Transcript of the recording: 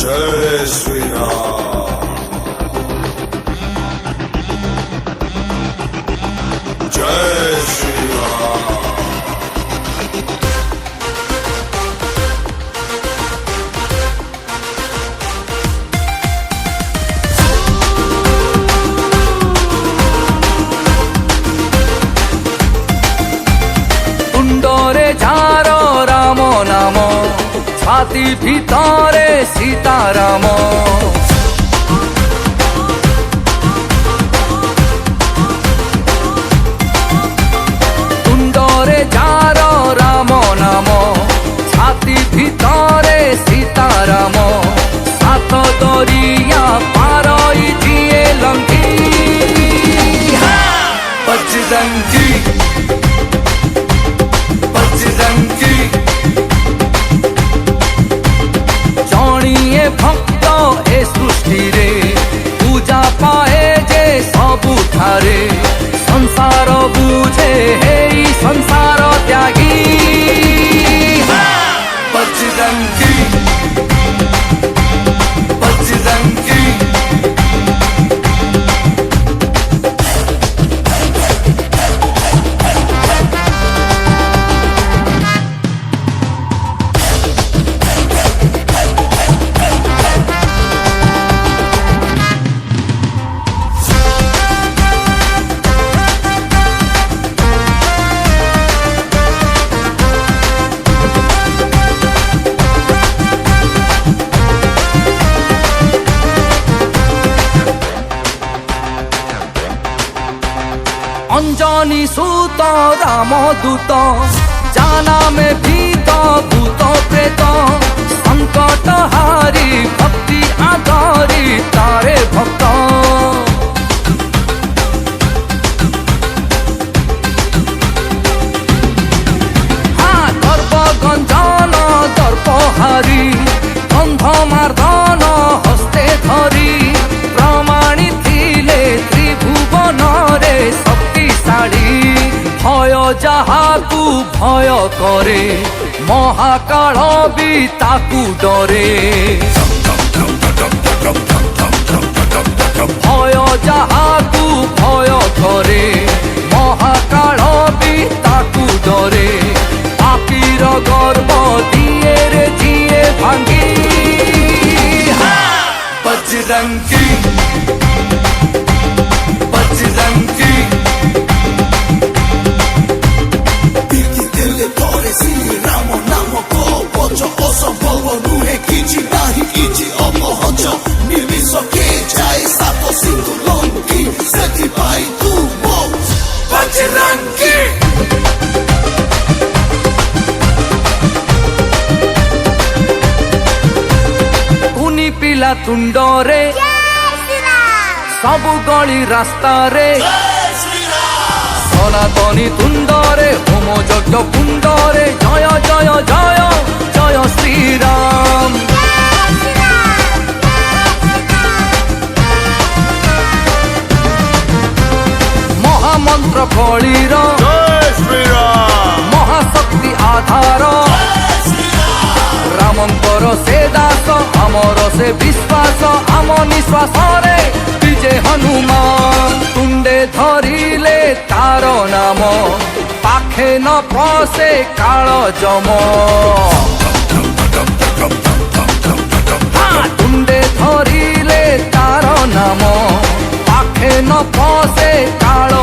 जय श्री राम। जय श्री राम। तुंडरे झारो राम नाम छाती भितरे सीताराम तुंडरे झारो राम नाम छाती भितरे सीताराम सात दरिया पारई दिए लंघी बजरंगी बजरंगी जणिए भक्त ए सृष्टि रे पूजा पाए जे सबु थारे संसार बुझे हे संसार त्यागी बजरंगी बजरंगी अंजनी सूत राम दूत जाना में भीत भूत प्रेत संकट हारी भक्ति आधारी तारे भक्त हाँ गर्भ गंजन दर्प हारी गंध मार्दन हस्ते धरी प्रमाणी थिले त्रिभुवन रे भय जाहाकू भय करे महाकाल भी ताकू डरे भय जाहाकू भय करे महाकाल भी ताकू डरे पापीर गर्भ दिए रे जिए भांगी बजरंगी बजरंगी राम नाम को बच असंभव नुहे किछि नाही किछि अपहच निर्मिष के जाए सात सिंधु लंकी ସେଥିପାଇଁ तू ମୋ बजरंगी कुनी पिला तुंडरे सबु गली रास्ता रे सनातनी तुंडरे होम यज्ञ कुंडरे जय जय जय जय श्री राम महामंत्र कलीर जय श्री राम। महाशक्ति आधार रामंकर से दास अमर से विश्वास आम निश्वास रे विजय हनुमान तुंडे धरिले तार नाम पाखे न पसे काल जम तुंडे धरिले तार नाम पाखे न पसे काल